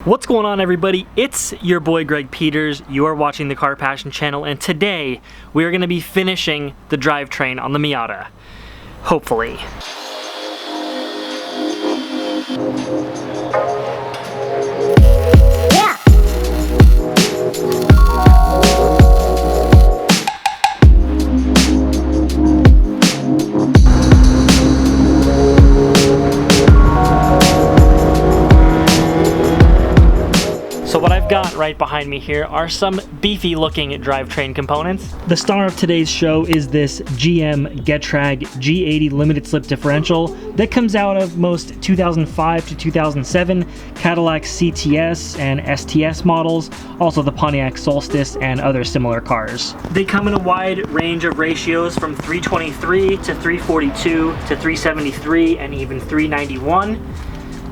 What's going on, everybody? It's your boy Greg Peters. You are watching the Car Passion channel, and today we are going to be finishing the drivetrain on the Miata. Hopefully. So what I've got right behind me here are some beefy looking drivetrain components. The star of today's show is this GM Getrag G80 limited slip differential that comes out of most 2005 to 2007 Cadillac CTS and STS models, also the Pontiac Solstice and other similar cars. They come in a wide range of ratios from 323 to 342 to 373 and even 391.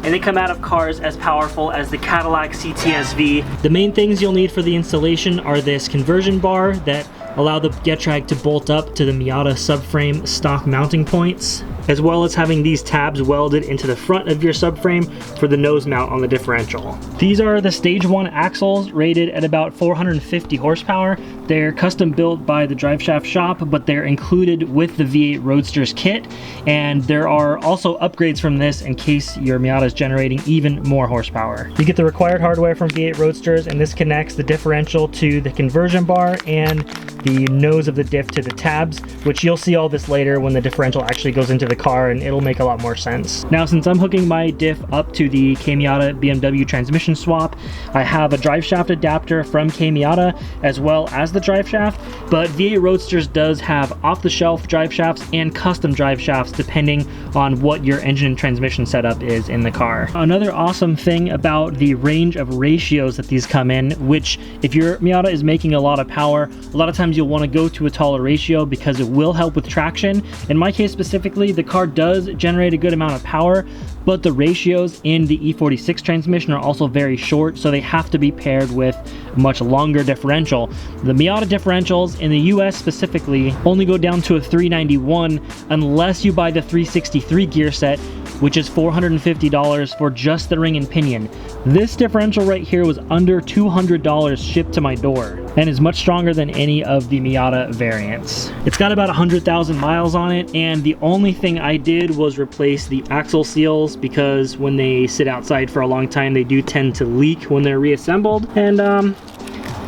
And they come out of cars as powerful as the Cadillac CTS-V. The main things you'll need for the installation are this conversion bar that allow the Getrag to bolt up to the Miata subframe stock mounting points, as well as having these tabs welded into the front of your subframe for the nose mount on the differential. These are the Stage 1 axles rated at about 450 horsepower. They're custom built by the driveshaft shop, but they're included with the V8 Roadsters kit, and there are also upgrades from this in case your Miata is generating even more horsepower. You get the required hardware from V8 Roadsters, and this connects the differential to the conversion bar and the nose of the diff to the tabs, which you'll see all this later when the differential actually goes into the car, and it'll make a lot more sense. Now, since I'm hooking my diff up to the Miata BMW transmission swap, I have a driveshaft adapter from Miata as well as the driveshaft, but V8 Roadsters does have off-the-shelf driveshafts and custom driveshafts depending on what your engine and transmission setup is in the car. Another awesome thing about the range of ratios that these come in, which if your Miata is making a lot of power, a lot of times you'll want to go to a taller ratio because it will help with traction. In my case specifically, the car does generate a good amount of power, but the ratios in the E46 transmission are also very short, so they have to be paired with a much longer differential. The Miata differentials in the US specifically only go down to a 391 unless you buy the 363 gear set, which is $450 for just the ring and pinion. This differential right here was under $200 shipped to my door and is much stronger than any of the Miata variants. It's got about 100,000 miles on it, and the only thing I did was replace the axle seals because when they sit outside for a long time, they do tend to leak when they're reassembled. And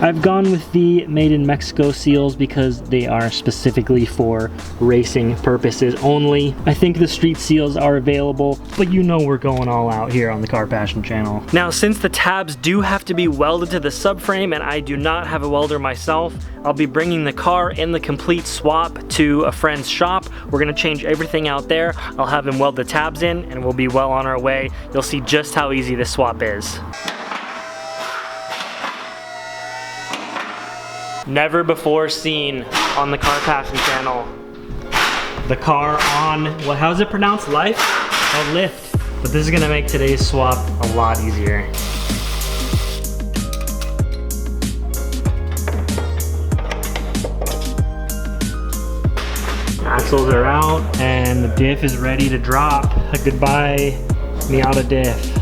I've gone with the made in Mexico seals because they are specifically for racing purposes only. I think the street seals are available, but you know we're going all out here on the Car Passion channel. Now, since the tabs do have to be welded to the subframe and I do not have a welder myself, I'll be bringing the car and the complete swap to a friend's shop. We're gonna change everything out there. I'll have him weld the tabs in and we'll be well on our way. You'll see just how easy this swap is. Never before seen on the Car Passion channel. The car on, well, how's it pronounced? Life? Oh, lift. But this is gonna make today's swap a lot easier. Axles are out and the diff is ready to drop. A goodbye, Miata diff.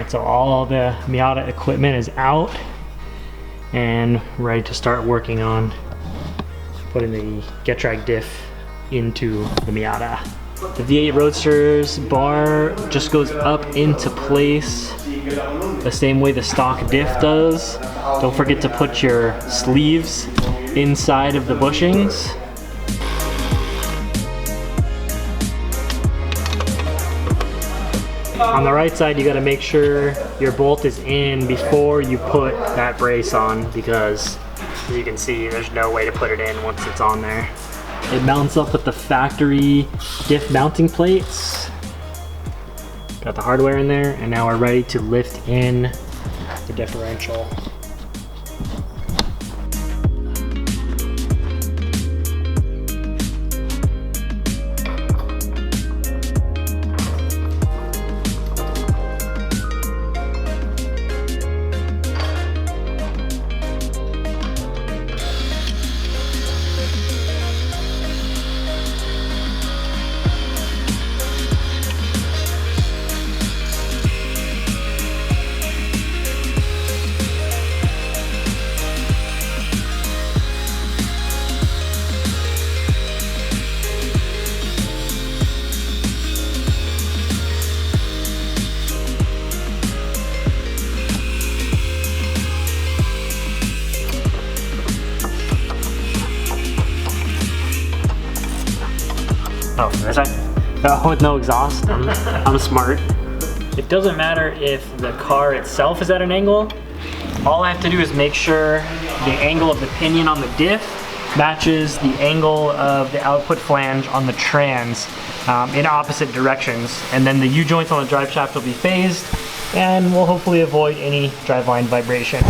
So all the Miata equipment is out and ready to start working on putting the Getrag diff into the Miata. The V8 Roadsters bar just goes up into place the same way the stock diff does. Don't forget to put your sleeves inside of the bushings. On the right side, you got to make sure your bolt is in before you put that brace on, because as you can see, there's no way to put it in once it's on there. It mounts up with the factory diff mounting plates. Got the hardware in there, and now we're ready to lift in the differential. Oh, is that? Oh, with no exhaust. I'm smart. It doesn't matter if the car itself is at an angle. All I have to do is make sure the angle of the pinion on the diff matches the angle of the output flange on the trans in opposite directions. And then the U-joints on the drive shaft will be phased, and we'll hopefully avoid any driveline vibration.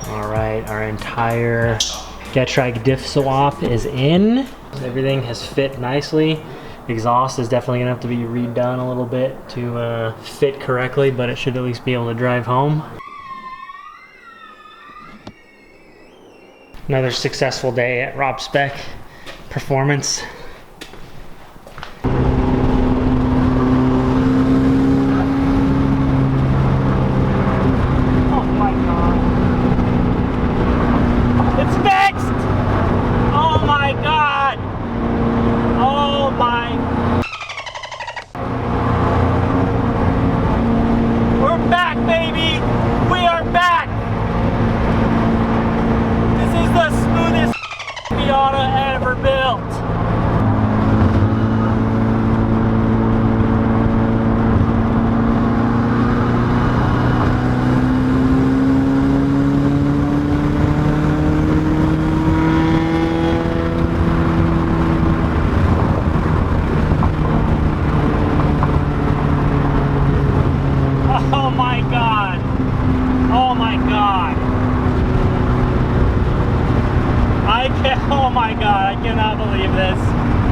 Alright, our entire Getrag diff swap is in. Everything has fit nicely. Exhaust is definitely gonna have to be redone a little bit to fit correctly, but it should at least be able to drive home. Another successful day at Rob Spec Performance. Miata ever built. Oh my God. Oh my God. Oh my God, I cannot believe this.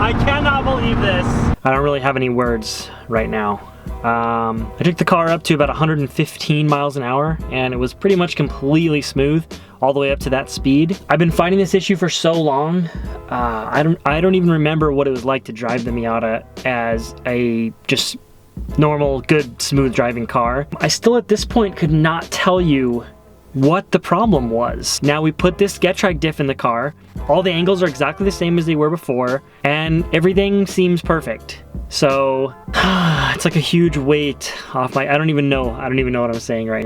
I cannot believe this. I don't really have any words right now. I took the car up to about 115 miles an hour and it was pretty much completely smooth all the way up to that speed. I've been fighting this issue for so long. I don't even remember what it was like to drive the Miata as a just normal, good, smooth driving car. I still at this point could not tell you what the problem was. Now we put this Getrag diff in the car. All the angles are exactly the same as they were before, and everything seems perfect. So it's like a huge weight off my. I don't even know what I'm saying. Right.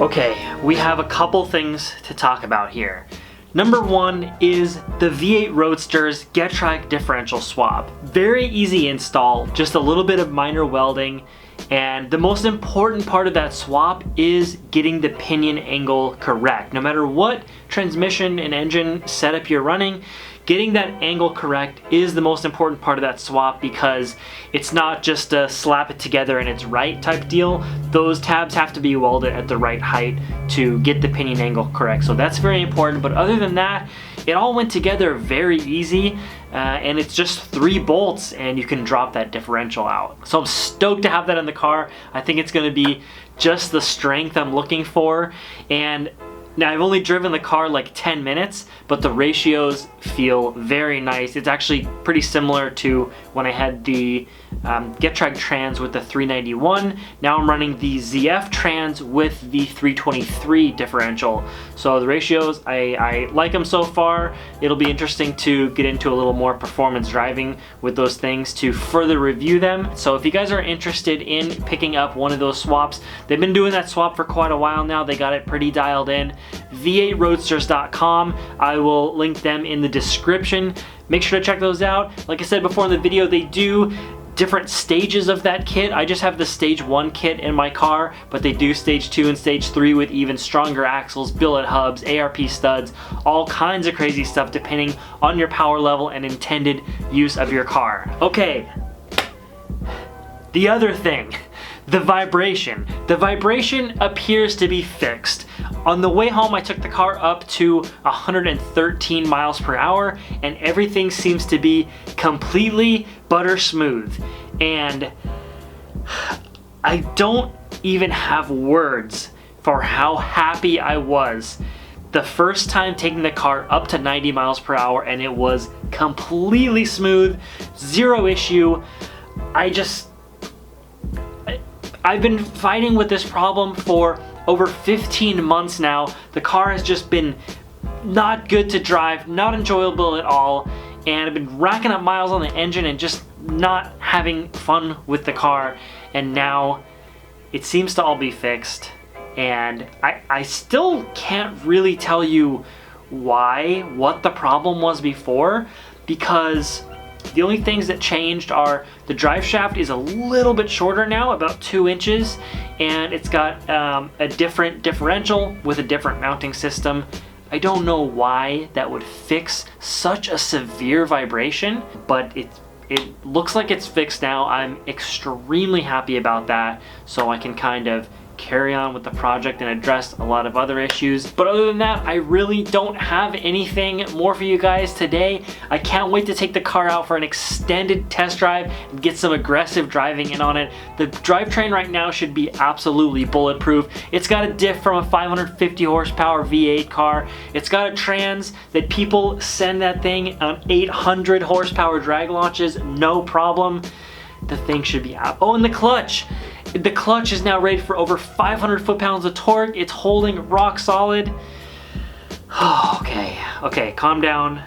Okay, we have a couple things to talk about here. Number one is the V8 Roadsters Getrag differential swap. Very easy install, just a little bit of minor welding. And the most important part of that swap is getting the pinion angle correct. No matter what transmission and engine setup you're running, getting that angle correct is the most important part of that swap, because it's not just a slap it together and it's right type deal. Those tabs have to be welded at the right height to get the pinion angle correct. So that's very important, but other than that, it all went together very easy. And it's just 3 bolts and you can drop that differential out. So I'm stoked to have that in the car. I think it's gonna be just the strength I'm looking for. And now I've only driven the car like 10 minutes, but the ratios feel very nice. It's actually pretty similar to when I had the Getrag trans with the 391. Now I'm running the ZF trans with the 323 differential. So the ratios, I like them so far. It'll be interesting to get into a little more performance driving with those things to further review them. So if you guys are interested in picking up one of those swaps, they've been doing that swap for quite a while now. They got it pretty dialed in. V8Roadsters.com. I will link them in the description. Make sure to check those out. Like I said before in the video, they do different stages of that kit. I just have the stage 1 kit in my car, but they do stage 2 and stage 3 with even stronger axles, billet hubs, ARP studs, all kinds of crazy stuff depending on your power level and intended use of your car. Okay, the other thing, the vibration. The vibration appears to be fixed. On the way home, I took the car up to 113 miles per hour, and everything seems to be completely butter smooth. And I don't even have words for how happy I was the first time taking the car up to 90 miles per hour, and it was completely smooth, zero issue. I've been fighting with this problem for over 15 months now. The car has just been not good to drive, not enjoyable at all, and I've been racking up miles on the engine and just not having fun with the car. And now it seems to all be fixed, and I still can't really tell you what the problem was before, because the only things that changed are the drive shaft is a little bit shorter now, about 2 inches, and it's got a different differential with a different mounting system. I don't know why that would fix such a severe vibration, but it looks like it's fixed now. I'm extremely happy about that, so I can kind of carry on with the project and address a lot of other issues. But other than that, I really don't have anything more for you guys today. I can't wait to take the car out for an extended test drive and get some aggressive driving in on it. The drivetrain right now should be absolutely bulletproof. It's got a diff from a 550 horsepower V8 car. It's got a trans that people send that thing on 800 horsepower drag launches, no problem. The thing should be out. Oh, and the clutch. The clutch is now rated for over 500 foot-pounds of torque. It's holding rock solid. Oh, okay, calm down.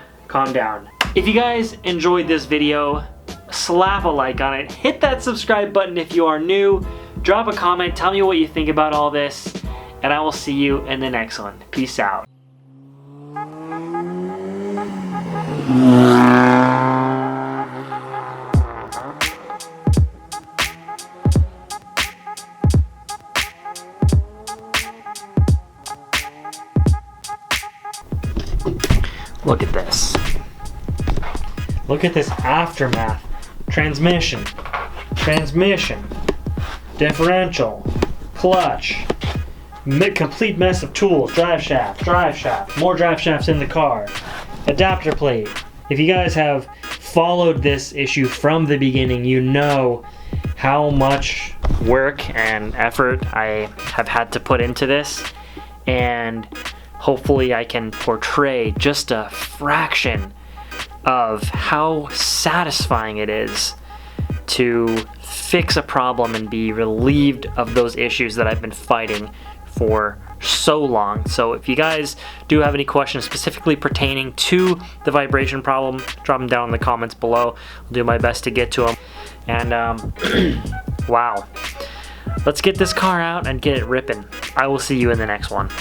If you guys enjoyed this video, slap a like on it. Hit that subscribe button if you are new. Drop a comment, tell me what you think about all this, and I will see you in the next one. Peace out. Look at this. Look at this aftermath. Transmission, differential, clutch, complete mess of tools, drive shaft, more drive shafts in the car, adapter plate. If you guys have followed this issue from the beginning, you know how much work and effort I have had to put into this, and hopefully I can portray just a fraction of how satisfying it is to fix a problem and be relieved of those issues that I've been fighting for so long. So if you guys do have any questions specifically pertaining to the vibration problem, drop them down in the comments below. I'll do my best to get to them. And wow, let's get this car out and get it ripping. I will see you in the next one.